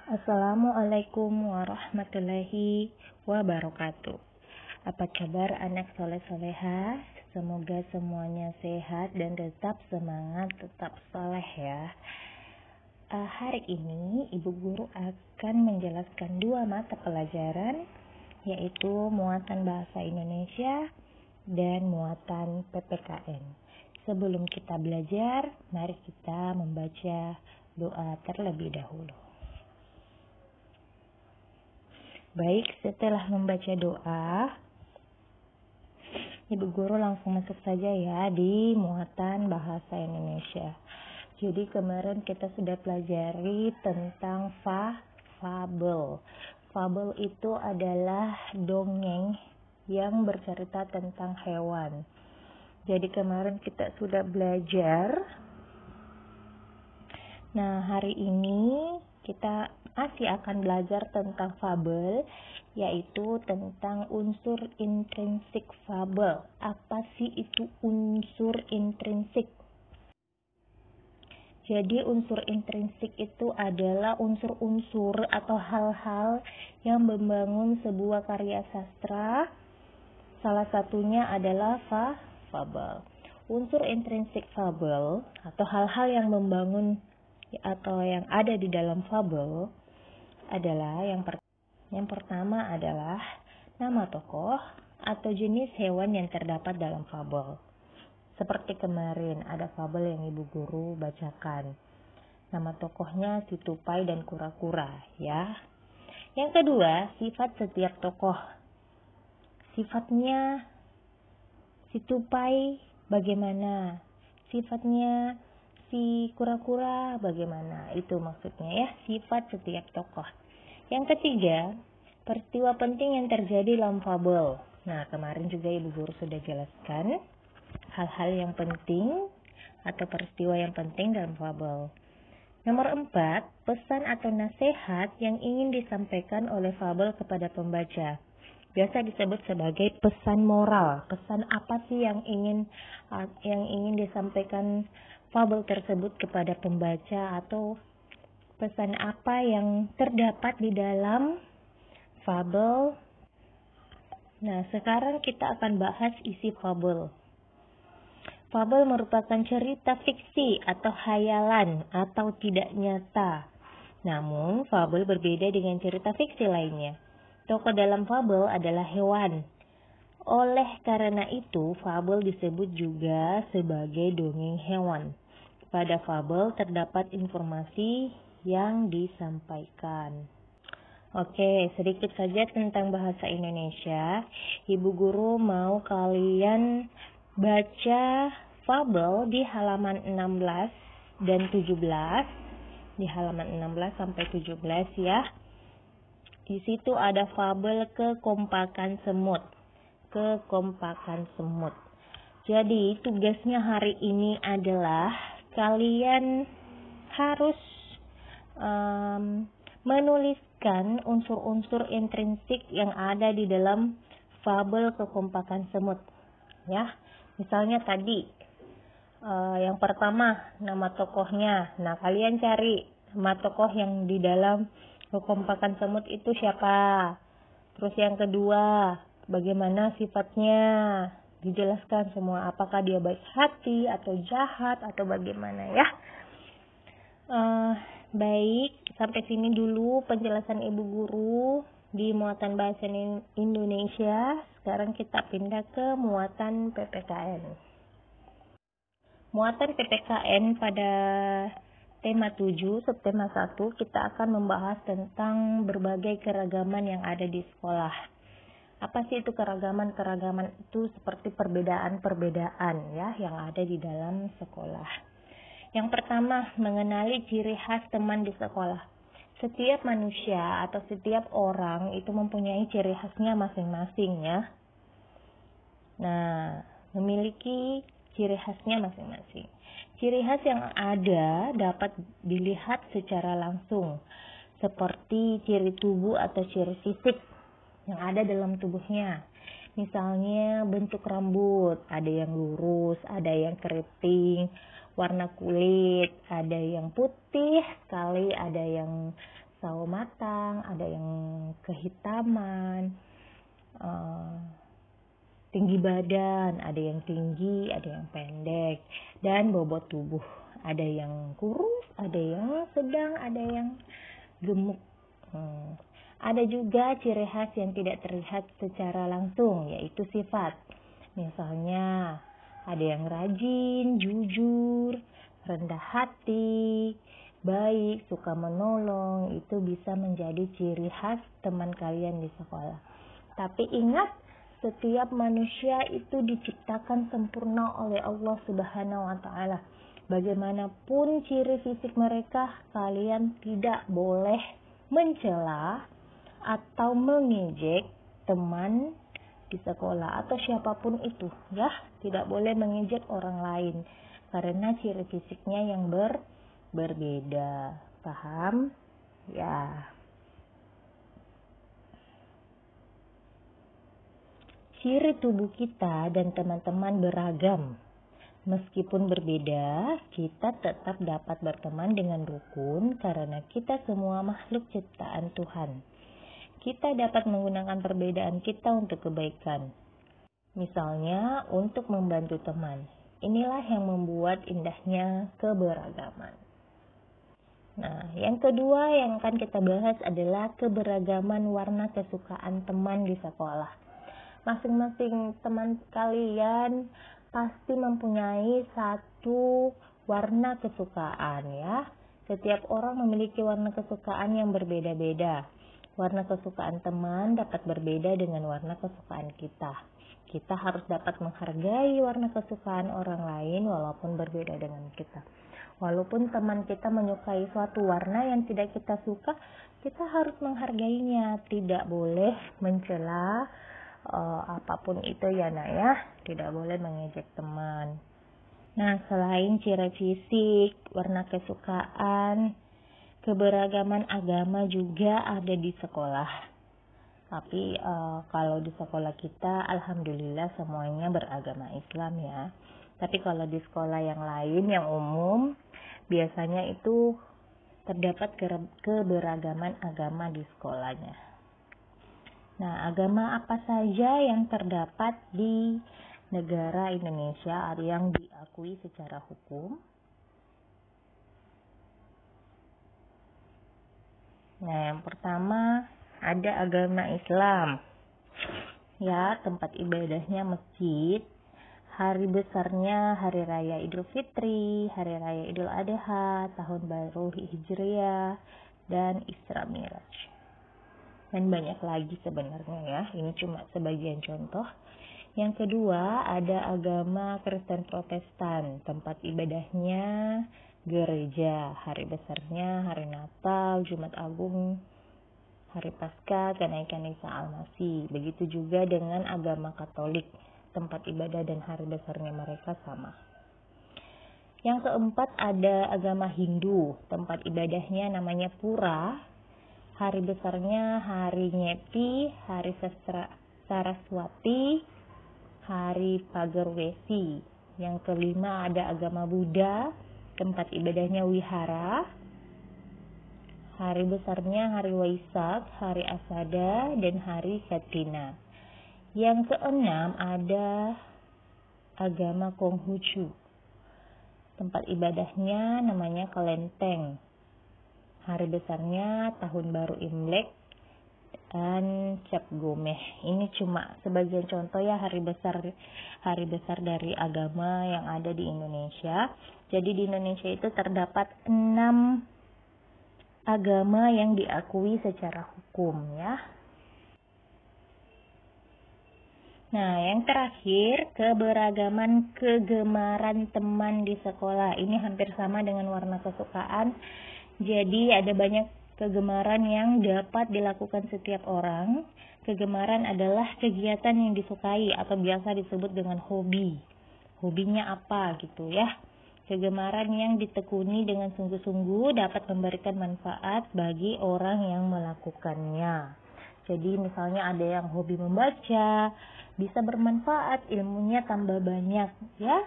Assalamualaikum warahmatullahi wabarakatuh. Apa kabar anak soleh-soleha? Semoga semuanya sehat dan tetap semangat, tetap soleh ya. Hari ini Ibu Guru akan menjelaskan 2 mata pelajaran, yaitu muatan bahasa Indonesia dan muatan PPKN. Sebelum kita belajar, mari kita membaca doa terlebih dahulu. Baik, setelah membaca doa, Ibu Guru langsung masuk saja ya di muatan bahasa Indonesia. Jadi kemarin kita sudah pelajari tentang fabel. Fabel itu adalah dongeng yang bercerita tentang hewan. Jadi kemarin kita sudah belajar. Nah, hari ini kita masih akan belajar tentang fabel, yaitu tentang unsur intrinsik fabel. Apa sih itu unsur intrinsik? Jadi unsur intrinsik itu adalah unsur-unsur atau hal-hal yang membangun sebuah karya sastra. Salah satunya adalah fabel. Unsur intrinsik fabel atau hal-hal yang membangun atau yang ada di dalam fabel adalah yang pertama adalah nama tokoh atau jenis hewan yang terdapat dalam fabel. Seperti kemarin ada fabel yang Ibu Guru bacakan. Nama tokohnya si tupai dan kura-kura ya. Yang kedua, sifat setiap tokoh. Sifatnya si tupai bagaimana? Sifatnya si kura-kura bagaimana? Itu maksudnya ya, sifat setiap tokoh. Yang ketiga, peristiwa penting yang terjadi dalam fabel. Nah, kemarin juga Ibu Guru sudah jelaskan hal-hal yang penting atau peristiwa yang penting dalam fabel. Nomor 4, pesan atau nasihat yang ingin disampaikan oleh fabel kepada pembaca. Biasa disebut sebagai pesan moral. Pesan apa sih yang ingin disampaikan fabel tersebut kepada pembaca, atau pesan apa yang terdapat di dalam fabel. Nah, sekarang kita akan bahas isi fabel. Fabel merupakan cerita fiksi atau khayalan atau tidak nyata. Namun, fabel berbeda dengan cerita fiksi lainnya. Tokoh dalam fabel adalah hewan. Oleh karena itu, fabel disebut juga sebagai dongeng hewan. Pada fabel terdapat informasi yang disampaikan. Oke, sedikit saja tentang bahasa Indonesia. Ibu Guru mau kalian baca fabel di halaman 16 dan 17. Di halaman 16 sampai 17 ya. Di situ ada fabel kekompakan semut. Kekompakan semut. Jadi tugasnya hari ini adalah kalian harus menuliskan unsur-unsur intrinsik yang ada di dalam fabel kekompakan semut. Ya, misalnya tadi yang pertama nama tokohnya. Nah, kalian cari nama tokoh yang di dalam kekompakan semut itu siapa. Terus yang kedua, bagaimana sifatnya, dijelaskan semua, apakah dia baik hati atau jahat atau bagaimana ya. Baik, sampai sini dulu penjelasan Ibu Guru di muatan bahasa Indonesia. Sekarang kita pindah ke muatan PPKN. Muatan PPKN pada tema 7, subtema 1, kita akan membahas tentang berbagai keragaman yang ada di sekolah. Apa sih itu keragaman? Keragaman itu seperti perbedaan-perbedaan ya yang ada di dalam sekolah. Yang pertama, mengenali ciri khas teman di sekolah. Setiap manusia atau setiap orang itu mempunyai ciri khasnya masing-masing ya. Nah, memiliki ciri khasnya masing-masing. Ciri khas yang ada dapat dilihat secara langsung, seperti ciri tubuh atau ciri fisik yang ada dalam tubuhnya. Misalnya bentuk rambut, ada yang lurus, ada yang keriting, warna kulit, ada yang putih sekali, ada yang sawo matang, ada yang kehitaman, tinggi badan, ada yang tinggi, ada yang pendek, dan bobot tubuh. Ada yang kurus, ada yang sedang, ada yang gemuk. Ada juga ciri khas yang tidak terlihat secara langsung, yaitu sifat. Misalnya, ada yang rajin, jujur, rendah hati, baik, suka menolong. Itu bisa menjadi ciri khas teman kalian di sekolah. Tapi ingat, setiap manusia itu diciptakan sempurna oleh Allah Subhanahu wa Ta'ala. Bagaimanapun ciri fisik mereka, kalian tidak boleh mencela atau mengejek teman di sekolah atau siapapun itu, ya. Tidak boleh mengejek orang lain karena ciri fisiknya yang berbeda. Paham? Ya. Ciri tubuh kita dan teman-teman beragam. Meskipun berbeda, kita tetap dapat berteman dengan rukun karena kita semua makhluk ciptaan Tuhan. Kita dapat menggunakan perbedaan kita untuk kebaikan. Misalnya, untuk membantu teman. Inilah yang membuat indahnya keberagaman. Nah, yang kedua yang akan kita bahas adalah keberagaman warna kesukaan teman di sekolah. Masing-masing teman kalian pasti mempunyai satu warna kesukaan, ya. Setiap orang memiliki warna kesukaan yang berbeda-beda. Warna kesukaan teman dapat berbeda dengan warna kesukaan kita. Kita harus dapat menghargai warna kesukaan orang lain walaupun berbeda dengan kita. Walaupun teman kita menyukai suatu warna yang tidak kita suka, kita harus menghargainya. Tidak boleh mencela apapun itu, ya nak, ya. Tidak boleh mengejek teman. Nah, selain ciri fisik, warna kesukaan, keberagaman agama juga ada di sekolah. Tapi kalau di sekolah kita, alhamdulillah semuanya beragama Islam, ya. Tapi kalau di sekolah yang lain, yang umum, biasanya itu terdapat keberagaman agama di sekolahnya. Nah, agama apa saja yang terdapat di negara Indonesia yang diakui secara hukum? Nah, yang pertama ada agama Islam. Ya, tempat ibadahnya masjid. Hari besarnya Hari Raya Idul Fitri, Hari Raya Idul Adha, Tahun Baru Hijriah, dan Isra Miraj. Dan banyak lagi sebenarnya, ya. Ini cuma sebagian contoh. Yang kedua, ada agama Kristen Protestan. Tempat ibadahnya gereja. Hari besarnya Hari Natal, Jumat Agung, Hari Paskah, kenaikan Isa Al-Masih. Begitu juga dengan agama Katolik. Tempat ibadah dan hari besarnya mereka sama. Yang keempat, ada agama Hindu. Tempat ibadahnya namanya Pura. Hari besarnya Hari Nyepi, Hari Saraswati, Hari Pagarwesi. Yang kelima ada agama Buddha, tempat ibadahnya Wihara. Hari besarnya Hari Waisak, Hari Asada, dan Hari Katina. Yang keenam ada agama Konghucu. Tempat ibadahnya namanya Kelenteng. Hari besarnya Tahun Baru Imlek dan Cap Gomeh. Ini cuma sebagian contoh, ya, hari besar dari agama yang ada di Indonesia. Jadi di Indonesia itu terdapat 6 agama yang diakui secara hukum, ya. Nah, yang terakhir, keberagaman kegemaran teman di sekolah. Ini hampir sama dengan warna kesukaan. Jadi ada banyak kegemaran yang dapat dilakukan setiap orang. Kegemaran adalah kegiatan yang disukai atau biasa disebut dengan hobi. Hobinya apa gitu, ya. Kegemaran yang ditekuni dengan sungguh-sungguh dapat memberikan manfaat bagi orang yang melakukannya. Jadi misalnya ada yang hobi membaca, bisa bermanfaat, ilmunya tambah banyak, ya.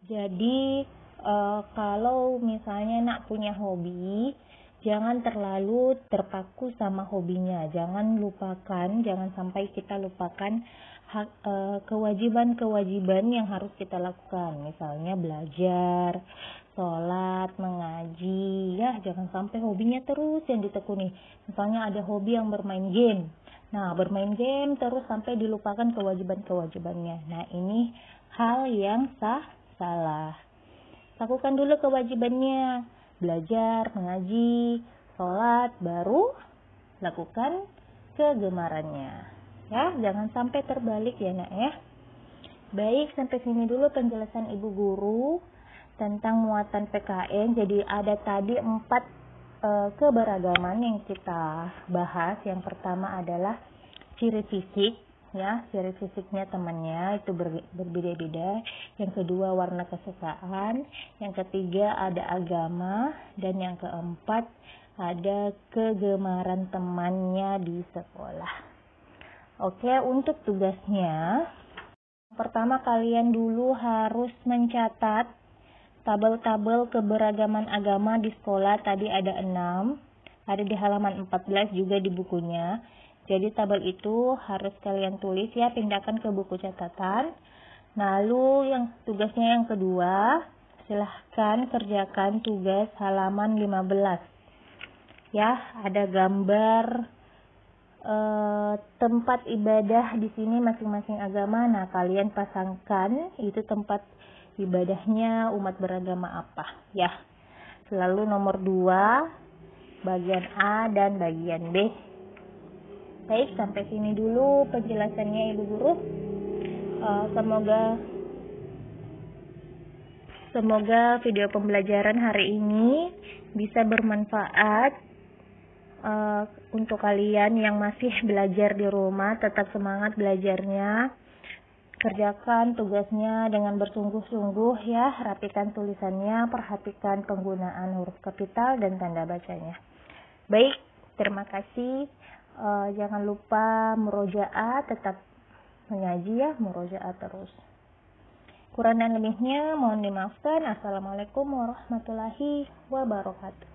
Jadi kalau misalnya nak punya hobi, Jangan terlalu terpaku sama hobinya. Jangan sampai kita lupakan kewajiban-kewajiban yang harus kita lakukan. Misalnya belajar, sholat, mengaji, ya jangan sampai hobinya terus yang ditekuni. Misalnya ada hobi yang bermain game. Nah, bermain game terus sampai dilupakan kewajiban-kewajibannya. Nah, ini hal yang salah. Lakukan dulu kewajibannya, belajar, mengaji, sholat, baru lakukan kegemarannya. Ya, jangan sampai terbalik ya nak ya. Baik, sampai sini dulu penjelasan Ibu Guru tentang muatan PKN. Jadi ada tadi 4 keberagaman yang kita bahas. Yang pertama adalah ciri fisik. Ya, ciri fisiknya temannya itu berbeda-beda. Yang kedua warna kesukaan, yang ketiga ada agama, dan yang keempat ada kegemaran temannya di sekolah. Oke, untuk tugasnya, pertama kalian dulu harus mencatat tabel-tabel keberagaman agama di sekolah. Tadi ada 6, ada di halaman 14 juga di bukunya. Jadi tabel itu harus kalian tulis ya, pindahkan ke buku catatan. Lalu tugasnya yang kedua, silahkan kerjakan tugas halaman 15. Ya, ada gambar tempat ibadah di sini masing-masing agama. Nah, kalian pasangkan itu tempat ibadahnya umat beragama apa ya. Lalu nomor 2, bagian A dan bagian B. Baik, sampai sini dulu penjelasannya Ibu Guru. Semoga video pembelajaran hari ini bisa bermanfaat untuk kalian yang masih belajar di rumah. Tetap semangat belajarnya. Kerjakan tugasnya dengan bersungguh-sungguh ya. Rapikan tulisannya, perhatikan penggunaan huruf kapital dan tanda bacanya. Baik, terima kasih. Jangan lupa murojaah, tetap mengaji ya, murojaah terus. Kurang dan lebihnya mohon dimaafkan. Assalamualaikum warahmatullahi wabarakatuh.